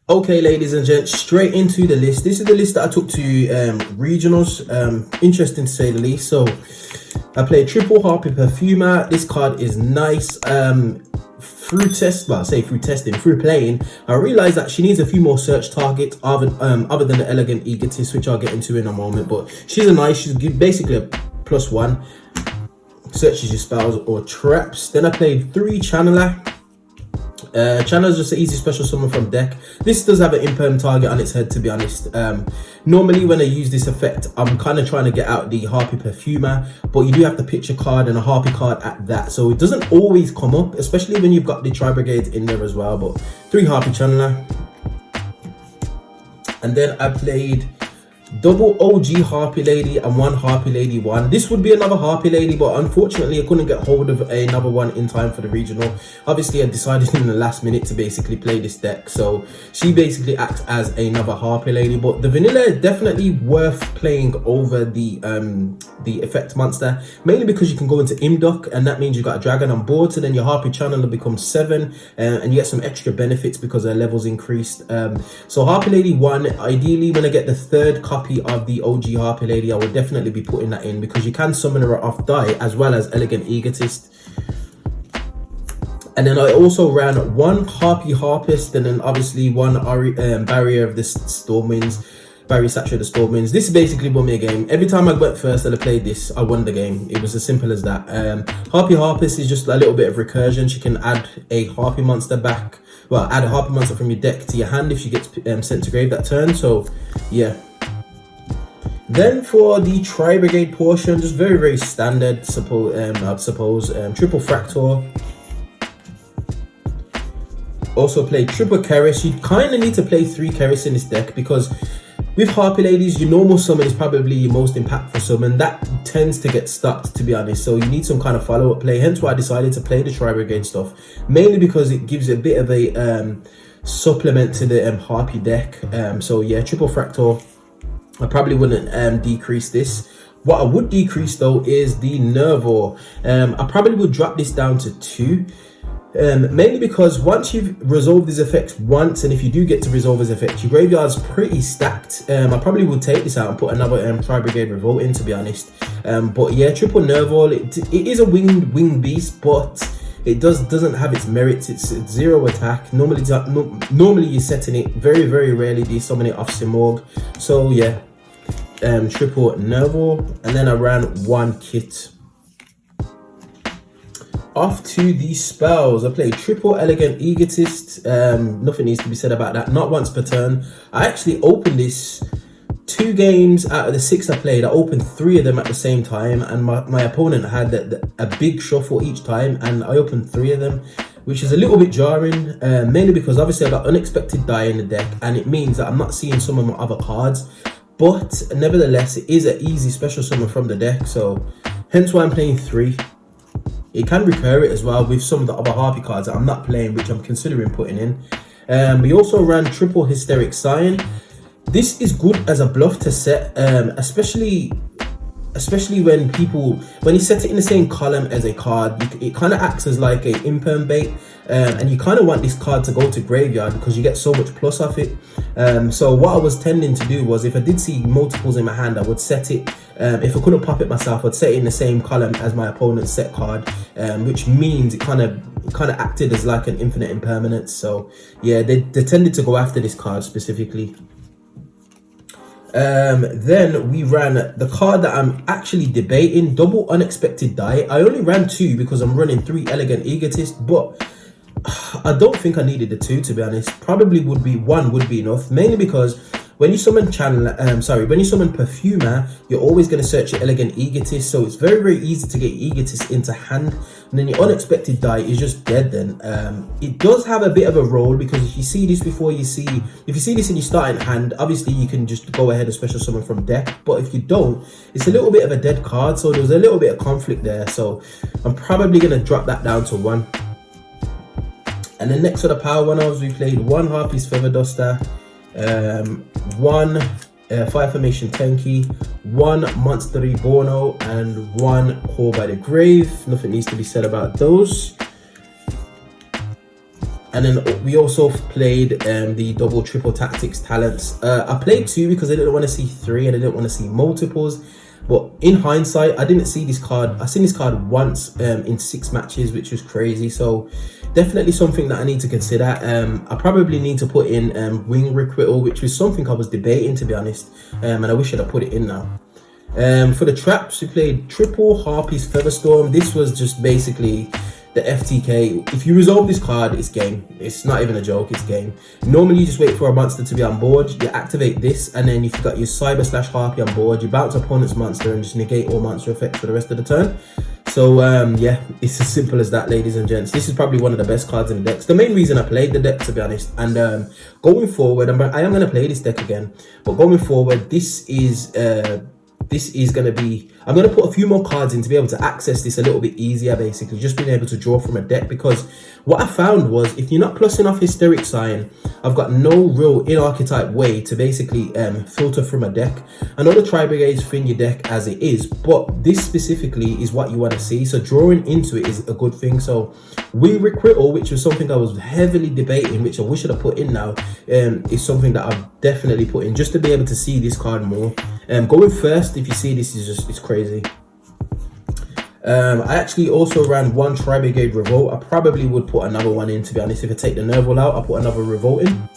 Okay, ladies and gents, straight into the list. This is the list that I took to regionals. Interesting to say the least. So I played triple Harpie Perfumer. This card is nice. Through test, well, I say through testing, through playing, I realized that she needs a few more search targets other than the Elegant Egotist, which I'll get into in a moment. But she's she's basically a +1. Searches your spells or traps. Then I played 3 Channeler. Channeler is just an easy special summon from deck. This does have an imperm target on its head, to be honest. Normally when I use this effect, I'm kind of trying to get out the Harpie Perfumer, but you do have to pitch a card and a Harpie card at that, so it doesn't always come up, especially when you've got the Tri Brigades in there as well. But 3 Harpie Channeler. And then I played double OG Harpie Lady and 1 Harpie Lady 1. This would be another Harpie Lady, but unfortunately I couldn't get hold of another one in time for the regional. Obviously I decided in the last minute to basically play this deck, so she basically acts as another Harpie Lady. But the vanilla is definitely worth playing over the effect monster, mainly because you can go into Imduck, and that means you've got a dragon on board, so then your Harpie Channeler becomes 7, and you get some extra benefits because her levels increased. So Harpie Lady 1, ideally when I get the 3rd copy of the OG Harpie Lady, I would definitely be putting that in, because you can summon her off die as well as Elegant Egotist. And then I also ran 1 Harpie Harpist, and then obviously 1 Barrier of the Stormwinds, Barrier Satchel of the Stormwinds. This basically won me a game. Every time I went first and I played this, I won the game. It was as simple as that. Harpie Harpist is just a little bit of recursion. She can add a Harpie monster back, well, add a Harpie monster from your deck to your hand if she gets sent to grave that turn. So yeah. Then for the Tri Brigade portion, just very standard, I suppose. Triple Fractor. Also played triple Keris. You kind of need to play 3 Keris in this deck, because with Harpie Ladies, your normal summon is probably your most impactful summon. That tends to get stuck, to be honest, so you need some kind of follow-up play. Hence why I decided to play the Tri Brigade stuff, mainly because it gives a bit of a supplement to the Harpie deck. So yeah, triple Fractor. I probably wouldn't decrease this. What I would decrease though is the Nervor. I probably would drop this down to 2. Mainly because once you've resolved these effects once, and if you do get to resolve his effects, your graveyard's pretty stacked. I probably would take this out and put another Tri Brigade Revolt in, to be honest. But yeah, triple Nervor, it is a winged beast, but it doesn't have its merits. It's 0 attack. Normally you're setting it. Very rarely do you summon it off Simorgh. So yeah, triple Nervor, and then I ran 1 kit. Off to the spells. I played triple Elegant Egotist. Nothing needs to be said about that. Not once per turn. I actually opened this 2 games out of the 6 I played. I opened 3 of them at the same time, and my opponent had a big shuffle each time, and I opened 3 of them, which is a little bit jarring, mainly because obviously I got unexpected die in the deck, and it means that I'm not seeing some of my other cards, but nevertheless it is an easy special summon from the deck, so hence why I'm playing 3. It can recur it as well with some of the other Harpie cards that I'm not playing, which I'm considering putting in. We also ran triple Hysteric Scion. This is good as a bluff to set, especially when you set it in the same column as a card. It kind of acts as like a imperm bait, and you kind of want this card to go to graveyard because you get so much plus off it. So what I was tending to do was, if I did see multiples in my hand, I would set it. If I couldn't pop it myself, I'd set it in the same column as my opponent's set card, which means it kind of acted as like an infinite impermanence. So yeah, they tended to go after this card specifically. Then we ran the card that I'm actually debating, double Unexpected Die. I only ran 2 because I'm running 3 Elegant Egotist, but I don't think I needed the 2, to be honest. Probably would be 1 would be enough, mainly because when you summon when you summon Perfumer, you're always going to search your Elegant Egotist, so it's very easy to get Egotist into hand, and then your Unexpected Die is just dead then. It does have a bit of a role, because if you see this in your starting hand, obviously you can just go ahead and special summon from deck, but if you don't, it's a little bit of a dead card, so there's a little bit of conflict there, so I'm probably going to drop that down to 1. And then next for the power one-offs, we played 1 Harpie's Feather Duster, 1 Fire Formation Tenki, 1 Monster Reborno, and 1 Call by the Grave. Nothing needs to be said about those. And then we also played the double triple tactics talents. I played 2 because I didn't want to see 3 and I didn't want to see multiples. But in hindsight, I didn't see this card. I seen this card once in 6 matches, which was crazy. So definitely something that I need to consider. I probably need to put in wing requital, which was something I was debating, to be honest. And I wish I'd have put it in now. For the traps, we played triple Harpie's Featherstorm. This was just basically the FTK. If you resolve this card, it's game. It's not even a joke, it's game. Normally you just wait for a monster to be on board, you activate this, and then if you've got your Cyber / Harpie on board, you bounce opponent's monster and just negate all monster effects for the rest of the turn. So yeah, it's as simple as that, ladies and gents. This is probably one of the best cards in the decks. The main reason I played the deck, to be honest. And going forward, I am going to play this deck again, but going forward, this is going to be, I'm going to put a few more cards in to be able to access this a little bit easier, basically just being able to draw from a deck. Because what I found was, if you're not plussing off Hysteric Sign, I've got no real in-archetype way to basically filter from a deck. I know the Tri Brigades fin your deck as it is, but this specifically is what you want to see, so drawing into it is a good thing. So wing requital, which was something I was heavily debating, which I wish I'd have put in now, is something that I've definitely put in just to be able to see this card more. Going first, if you see this, is just, it's crazy. I actually also ran 1 Tri Brigade Revolt. I probably would put another one in, to be honest. If I take the Nerval out, I'll put another Revolt in.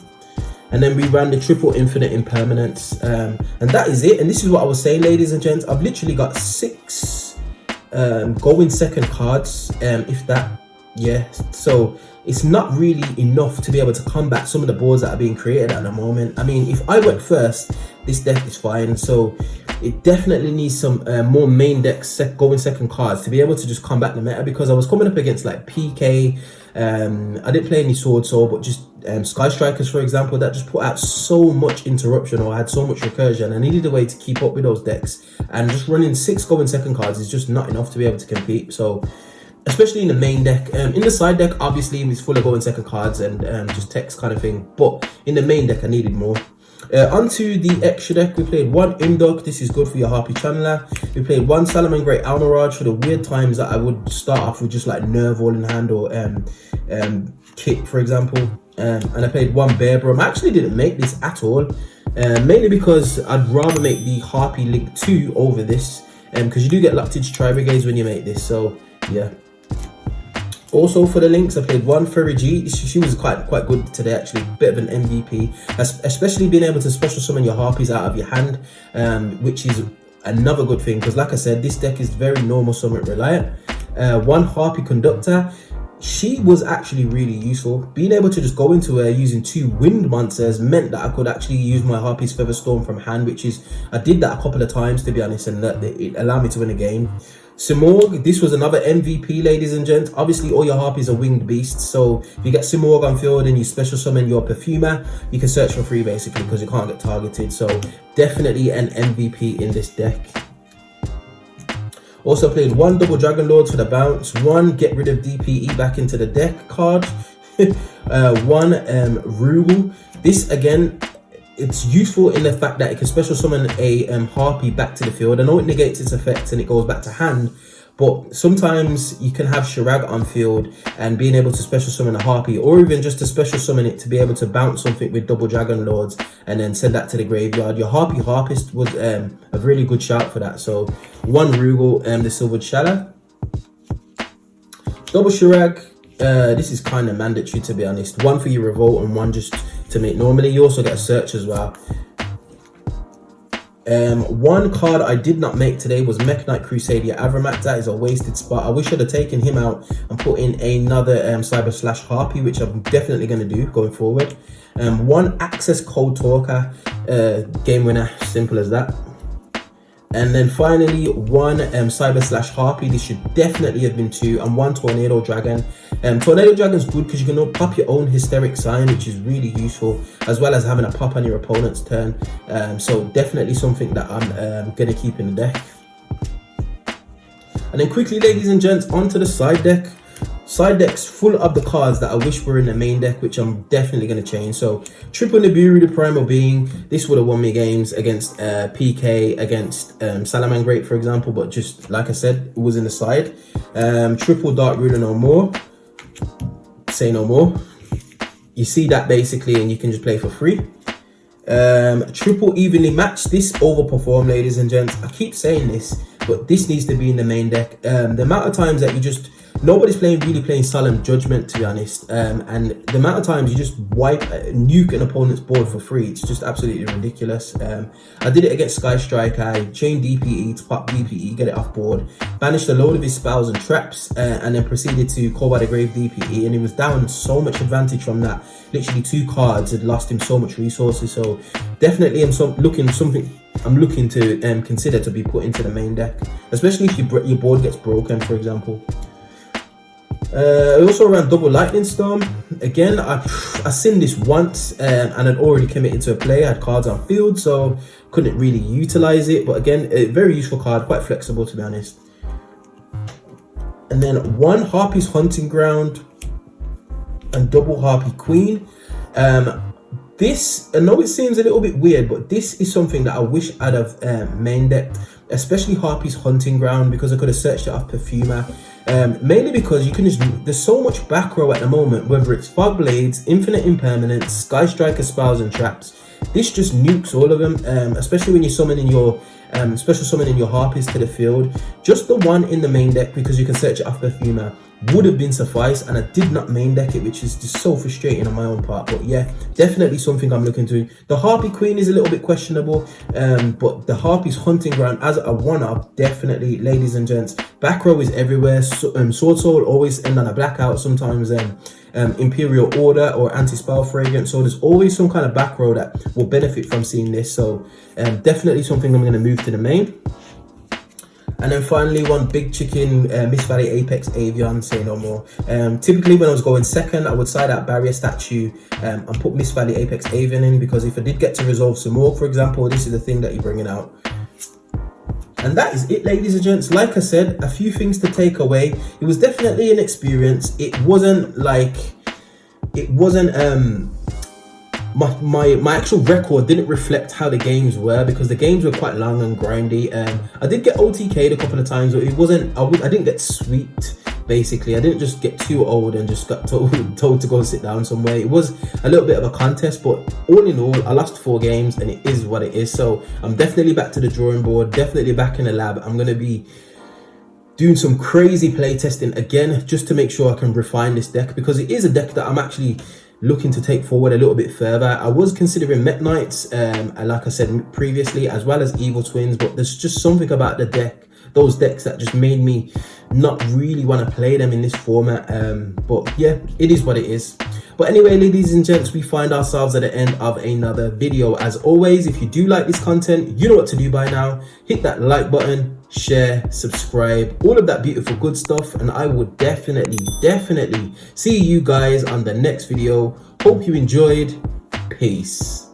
And then we ran the triple Infinite Impermanence. And that is it. And this is what I was saying, ladies and gents. I've literally got 6 going second cards, if that. Yeah, so it's not really enough to be able to combat some of the boards that are being created at the moment. I mean, if I went first, this deck is fine. So it definitely needs some more main deck going second cards to be able to just combat the meta, because I was coming up against like PK. I didn't play any Sword Soul, but just Sky Strikers, for example, that just put out so much interruption or had so much recursion. I needed a way to keep up with those decks, and just running 6 going second cards is just not enough to be able to compete. So especially in the main deck. In the side deck, obviously, it's full of going second cards and just text kind of thing. But in the main deck, I needed more. Onto the extra deck, we played 1 Imdok. This is good for your Harpie Channeler. We played 1 Salamangreat Almirage for the weird times that I would start off with just like Nerve All in hand or Kick, for example. And I played 1 Bearbrum. I actually didn't make this at all, mainly because I'd rather make the Harpie Link 2 over this, because you do get locked into Tri Brigades when you make this. So yeah. Also for the links, I played 1 Fairy G. She was quite good today, actually. Bit of an MVP, especially being able to special summon your Harpies out of your hand, which is another good thing, because like I said, this deck is very normal summon reliant. 1 Harpie Conductor. She was actually really useful. Being able to just go into her using 2 wind monsters meant that I could actually use my Harpie's Featherstorm from hand, which is, I did that a couple of times, to be honest, and that it allowed me to win a game. Simorg, this was another MVP, ladies and gents. Obviously, all your Harpies are winged beasts, so if you get Simorg on field and you special summon your Perfumer, you can search for free, basically, because you can't get targeted. So definitely an MVP in this deck. Also played 1 Double Dragon Lords for the bounce, 1 Get Rid of DPE back into the deck card, 1 Rugal. This, again, it's useful in the fact that it can special summon a Harpie back to the field. I know it negates its effects and it goes back to hand, but sometimes you can have Shirag on field and being able to special summon a Harpie, or even just to special summon it to be able to bounce something with Double Dragon Lords and then send that to the graveyard. Your Harpie Harpist was a really good shout for that. So 1 Rugal, the Silvered Shadow. Double Shirag. This is kind of mandatory, to be honest. 1 for your Revolt and 1 just to make normally. You also get a search as well. 1 card I did not make today was Mech Knight Crusader Avramat. That is a wasted spot. I wish I'd have taken him out and put in another Cyber / Harpie, which I'm definitely going to do going forward. 1 Access Cold Talker, game winner, simple as that. And then finally 1 Cyber / Harpie. This should definitely have been 2, and 1 Tornado Dragon. Tornado Dragon is good because you can pop your own Hysteric Sign, which is really useful, as well as having a pop on your opponent's turn. So definitely something that I'm going to keep in the deck. And then quickly, ladies and gents, onto the side deck. Side deck's full of the cards that I wish were in the main deck, which I'm definitely going to change. So Triple Nibiru, the Primal Being. This would have won me games against PK, against Salamangreat, for example, but just like I said, it was in the side. Triple Dark Ruler, no more. Say no more. you see that basically, and you can just play for free. Triple evenly matched. This overperformed, ladies and gents. I keep saying this, but this needs to be in the main deck. The amount of times that nobody's really playing Solemn Judgment, to be honest, and the amount of times you just nuke an opponent's board for free, it's just absolutely ridiculous. I did it against Sky Strike. I chained DPE to pop DPE, get it off board, banished a load of his spells and traps, and then proceeded to Call by the Grave DPE, and he was down so much advantage from that. Literally 2 cards had lost him so much resources. So definitely I'm looking to consider to be put into the main deck, especially if your board gets broken, for example. I also ran Double Lightning Storm. Again, I seen this once and I'd already committed to a play. I had cards on field, so couldn't really utilize it. But again, a very useful card, quite flexible, to be honest. And then 1 Harpie's Hunting Ground and double Harpie Queen. This, I know it seems a little bit weird, but this is something that I wish I'd have main decked, especially Harpie's Hunting Ground, because I could have searched it off Perfumer. Mainly because you can there's so much back row at the moment, whether it's Fog Blades, Infinite Impermanence, Sky Striker spells and traps. This just nukes all of them, especially when you're summoning your special summoning your Harpies to the field. Just the one in the main deck, because you can search it off Perfumer, would have been suffice, and I did not main deck it, which is just so frustrating on my own part. But yeah, definitely something I'm looking to. The Harpie Queen is a little bit questionable, but the Harpie's Hunting Ground as a one-up, definitely, ladies and gents. Back row is everywhere. Sword Soul always end on a blackout, sometimes Imperial Order or Anti-Spell Fragrance, so there's always some kind of back row that will benefit from seeing this. So definitely something I'm going to move to the main. And then finally, 1 Big Chicken Miss Valley Apex Avian, say no more. Typically when I was going second, I would side out Barrier Statue and put Miss Valley Apex Avian in, because if I did get to resolve some more, for example, this is the thing that you're bringing out. And that is it, ladies and gents. Like I said, a few things to take away. It was definitely an experience. It wasn't my actual record didn't reflect how the games were, because the games were quite long and grindy. I did get OTK'd a couple of times, but it wasn't, I didn't get sweeped, basically. I didn't just get too old and just got told to go sit down somewhere. It was a little bit of a contest, but all in all, I lost 4 games, and it is what it is. So I'm definitely back to the drawing board, definitely back in the lab. I'm going to be doing some crazy play testing again, just to make sure I can refine this deck, because it is a deck that I'm actually looking to take forward a little bit further. I was considering Met Knights, like I said previously, as well as Evil Twins, but there's just something about the deck, those decks, that just made me not really want to play them in this format. But yeah, it is what it is. But anyway, ladies and gents, we find ourselves at the end of another video. As always, if you do like this content, you know what to do by now. Hit that like button, share, subscribe, all of that beautiful good stuff, and I would definitely see you guys on the next video. Hope you enjoyed. Peace.